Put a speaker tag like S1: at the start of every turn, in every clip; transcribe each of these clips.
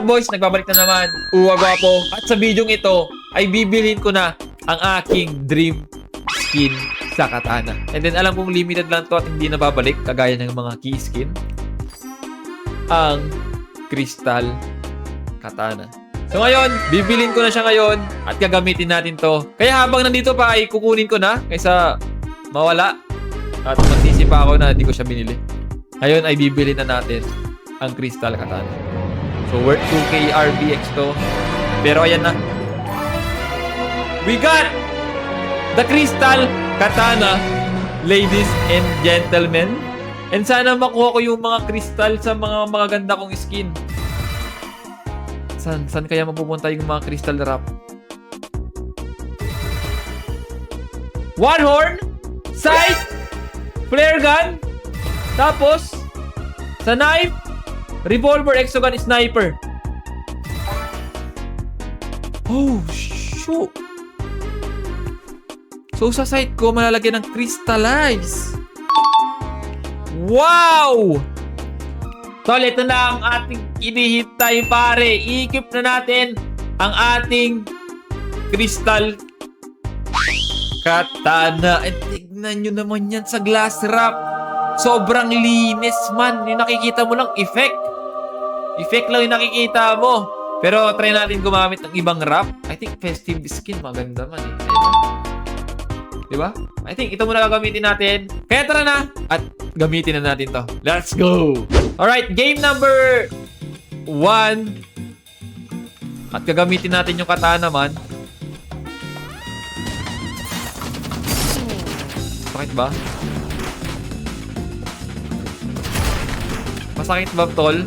S1: up boys? Nagbabalik na naman. Gwapo. At sa video ito ay bibilhin ko na ang aking dream skin sa katana. And then alam kong limited lang to at hindi na babalik kagaya ng mga key skin. Ang crystal katana. So ngayon, bibilhin ko na siya ngayon at gagamitin natin to. Kaya habang nandito pa ay kukunin ko na kaysa mawala at magsisi pa ako na hindi ko siya binili. Ngayon ay bibilhin na natin ang crystal katana. So worth 2k RBX to. Pero ayan na. We got the crystal katana, ladies and gentlemen. And sana makuha ko yung mga crystal sa mga magaganda kong skin. Saan kaya mapupunta yung mga crystal wrap? One horn, sight, flare gun, tapos sa knife, revolver, hexagon, sniper. Oh, shoot. So, sa sight ko, malalagyan ng crystallize. Wow! Tol, ito na ang ating inihintay, pare. I-equip na natin ang ating crystal katana. At tignan nyo naman yan sa glass wrap. Sobrang linis, man. Yung nakikita mo lang, effect. Effect lang yung nakikita mo. Pero try natin gumamit ng ibang wrap. I think festive skin, maganda man eh. Diba? I think ito muna gagamitin natin. Kaya tara na at gamitin na natin to. Let's go! Alright, game number 1. At gagamitin natin yung katana man. Sakit ba? Masakit ba, tol?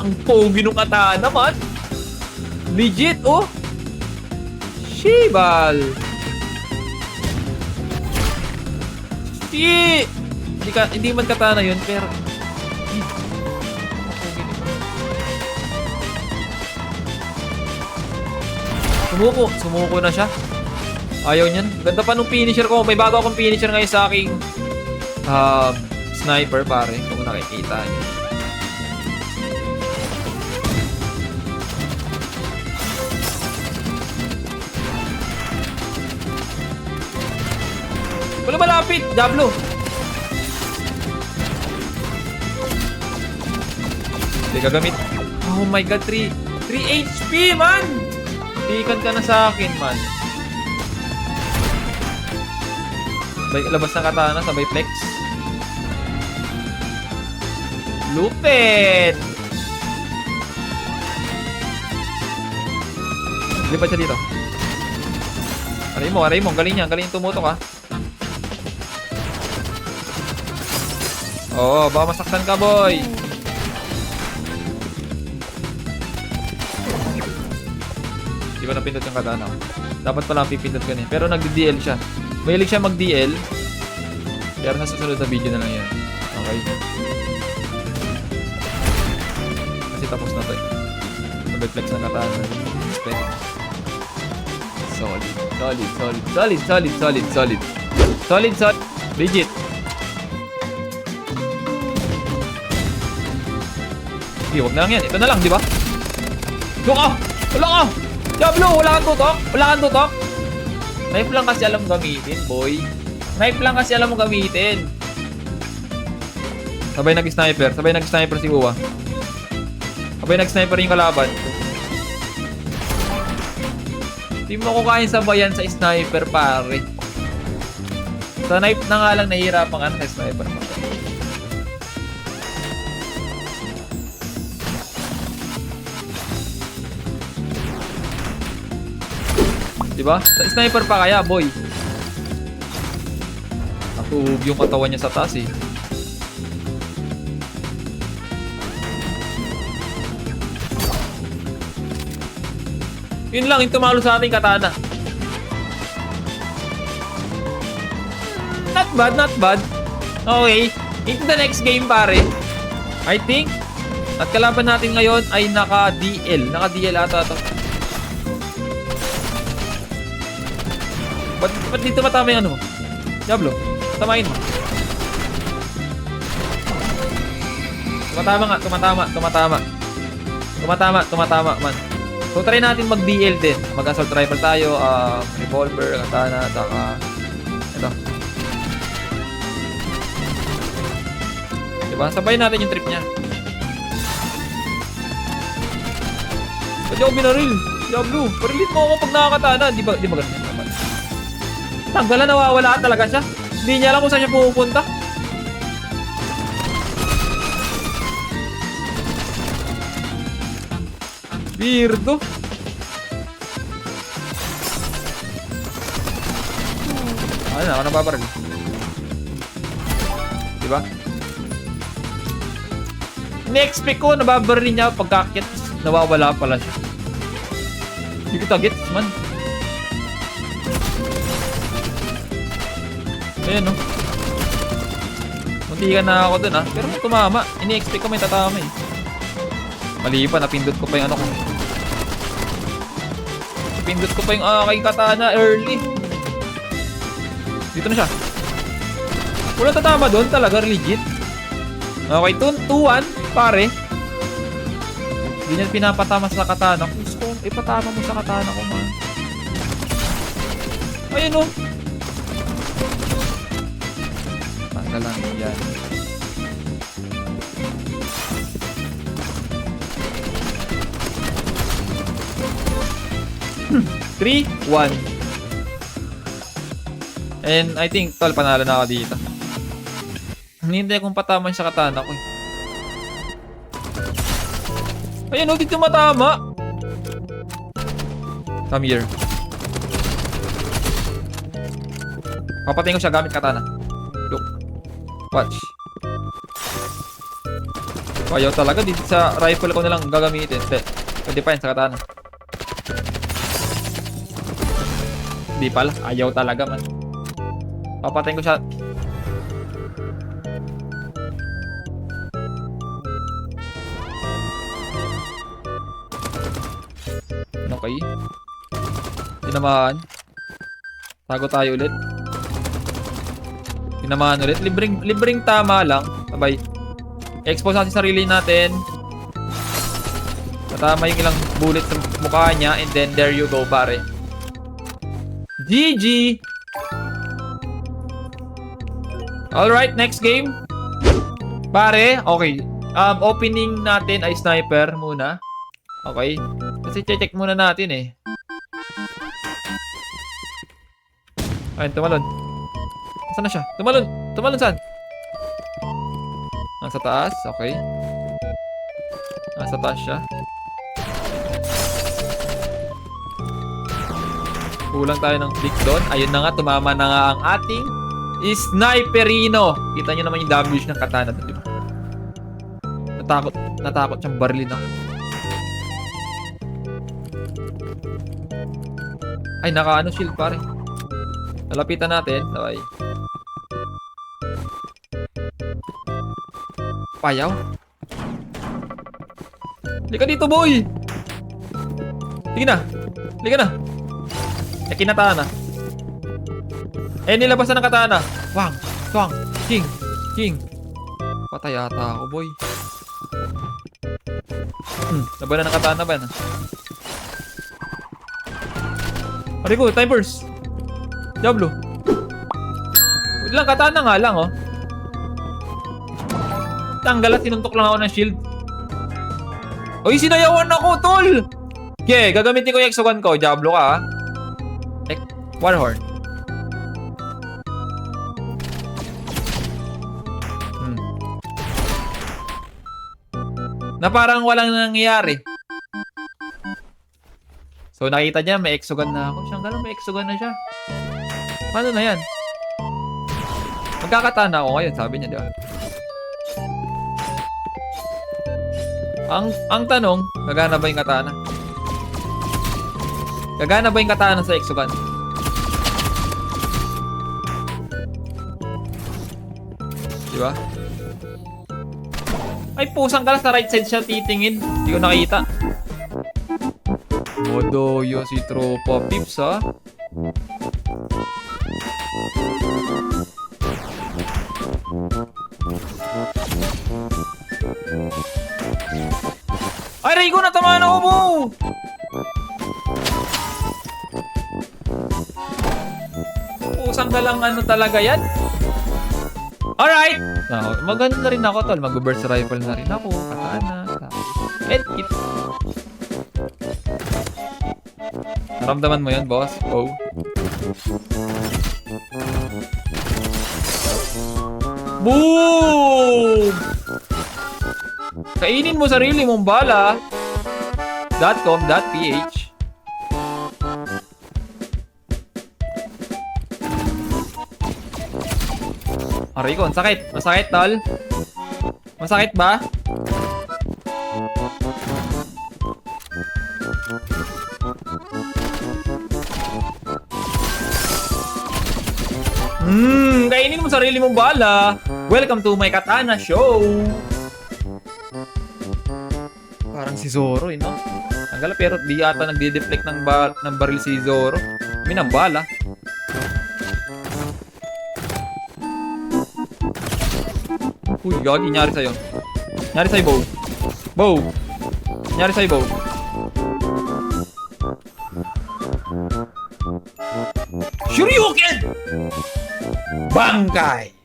S1: Ang pogi nung katana man. Legit, oh. Shibal. Hindi man katana yun, pero Sumuko na siya. Ayaw niyan. Ganda pa nung finisher ko. May bago akong finisher ngayon sa aking sniper, pare. Kung nakikita niyo. Wala malapit, Diablo. Hindi gagamit. Oh my god, 3 HP, man. Tikan ka na sa akin, man. Labas ng katana, sabay flex. Lupit. Lipat siya dito. Aray mo. Galing niya. Galing tumutok, ha. Oo, baka masaktan ka, boy. Di ba napindot yung katana? Dapat pala pipindot ka niya. Pero nag-DL siya. Mahilig siya mag-DL. Pero sa susunod na video na lang yan. Okay? Kasi tapos na to eh. Mag-flex ng katana. Respect. Solid. Legit. Sige, wag na lang yan. Ito na lang, di ba? Look ah! Wala ka! Diablo, wala kang tutok! Knife lang kasi alam gamitin, boy. Knife lang kasi alam mo gamitin. Sabay nag-sniper si Uwa. Sabay nag-sniper yung kalaban. Hindi mo ko kaya sabayan sa sniper, pare. Sa knife na nga lang nahihirapan ka sa sniper, pare. Diba? Sa sniper pa kaya, boy. Natuhog yung katawan niya sa taas eh. Yun lang, yung tumalo sa ating katana. Not bad. Okay. Into the next game, pare. I think, at kalaban natin ngayon ay naka-DL. Naka-DL ata ito. Ba't dito matama yung ano mo? Diablo, tamain mo. Tumatama. Tumatama man. So try natin mag-BL din. Mag-assault rifle tayo, revolver, katana, saka ito. Diba? Sabayin natin yung trip niya. Pwede ako binaril. Diablo, barilin mo ako pag nakakatana. Di ba ganun naman? Tanggalan, nawawala talaga siya. Hindi niya alam kung saan siya pupunta. Weirdo. Ano na, ako nababaril. Diba? Ini-expect ko, nababaril niya pagkakit. Nawawala pala siya. Hindi kita gets, man. Ayan, no? Muntikan na ako dun, ha? Pero tumama. Ini-expect ko may tatama, eh. Mali pa, napindot ko pa yung ano ko. Napindot ko pa yung aking katana early. Dito na siya. Wala tatama doon talaga, legit. Okay, 2-1, pare. Hindi niya pinapatama sa katana ko. Gusto ko, ipatama mo sa katana ko, man. Ayun, oh. Tanggal lang yan. Three, 1. And I think, tol, panalo na ako dito. Hinihintay kong pataman sa katana ko, eh. Ayan, dito matama. Come here. Papatayin ko siya gamit katana. Look. Watch. Ayaw talaga. Dito sa rifle ko na lang gagamitin. Pwede pa yun sa katana. Hindi pala. Ayaw talaga, man. Papatayin ko siya. Okay. Tinamaan. Tago tayo ulit. Tinamaan ulit. Libreng tama lang. Sabay. Expose natin sarili natin. Matama yung ilang bullet sa mukha niya. And then there you go, pare. GG! Alright, next game. Pare, okay. Opening natin ay sniper muna. Okay. Kasi check muna natin, eh. Ayun, tumalon. Saan na siya? Tumalon! Tumalon saan? Nasa taas, okay. Nasa taas siya. Kulang tayo ng click doon. Ayun na nga, tumama na nga ang ating Sniperino. Kita nyo naman yung damage ng katana doon, diba? Natakot siyang barilin ako. Ay, naka-ano shield, pare. Nalapitan natin. Sabay. Payaw. Lika dito, boy! Sige na. Lika na. Kinatana. Nilabas na ng katana. Wang, twang, king. Patay ata ako, boy. Naba na ng katana ba na? Pari ko, time burst. Diablo. Wait lang, katana nga lang, oh. Tanggalat, sinuntok lang ako ng shield. Uy, sinayawan ako, tol! Okay, gagamitin ko yung exogun ko. Diablo ka, ha? One horn. Na parang walang nangyayari. So nakita niya may exogun na ako. Siyang gano'n may exogun na siya. Paano na yan? Magkakatana ako ngayon, sabi niya, di ba? Ang tanong, gagana ba yung katana? Gagana ba yung katana sa exogun? Di ba? Ay, pusang ka lang sa right side siya titingin. Hindi ko nakita. Modoyo si tropa pips, ha? Ay, Rico, natamaan ako mo! Pusang dalang ano talaga yan. Alright! Maganda na rin ako, tol. Mag-burst rifle na rin ako. Katana. Medkit. Naramdaman mo yun, boss? Oh. Boom! Kainin mo sarili mong bala. .com.ph Aray ko, ang sakit. Masakit, tol. Masakit ba? Kainin mo sarili mong bala. Welcome to my katana show. Parang si Zoro, no? Ang gala, pero di ata nagde-deflect ng baril si Zoro. May ng bala. Uy, gagi, nyari sa'yo. Nyari sa'yo, Bow. Bow. Nyari sa'yo, Bow. Shoryuken! Bangkay!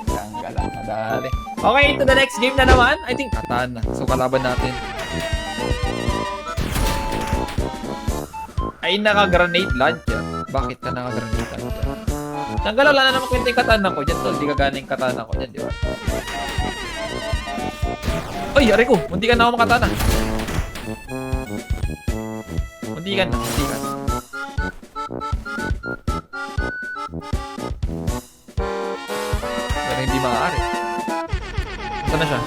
S1: Tanggal ang madali. Okay, to the next game na naman. I think katana. So, kalaban natin. Ay, naka-grenade launcher. Bakit ka naka-grenade launcher? Tanggal, wala na naman kwenta yung katana ko. Diyan, tol. Di ka gana yung katana ko. Diyan, di ba? Ay, yari ko. Munti ka na ako makatana. Munti ka na. Munti ka na. Pero hindi maaari. Saan na siya?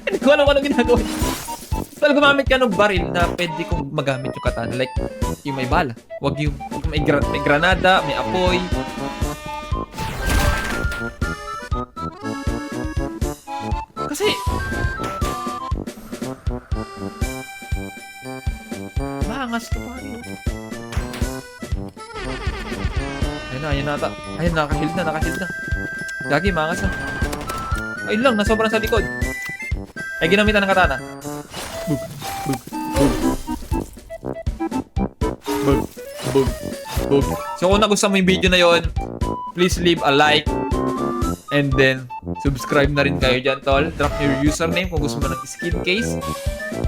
S1: Hindi ko alam kung ano ginagawa. Saan gumamit ka ng baril na pwede kong magamit yung katana? Like, yung may bala. Wag yung may granada, may apoy. Kasi maangas ka pa. Ayun na ata. Ayun, naka-shield na. Gagi, maangas na. Ayun lang, nasobrang sa likod. Ay, ginamitan ng katana. Bug. So kung nagustuhan mo yung video na yon, please leave a like and then subscribe na rin kayo dyan, tol. Drop your username kung gusto mo ng skin case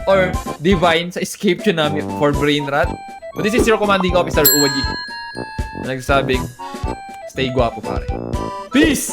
S1: or divine sa escape yun namin for brain rot. But this is your commanding officer, Uwaji, na nagsasabing stay guwapo, pare. Peace!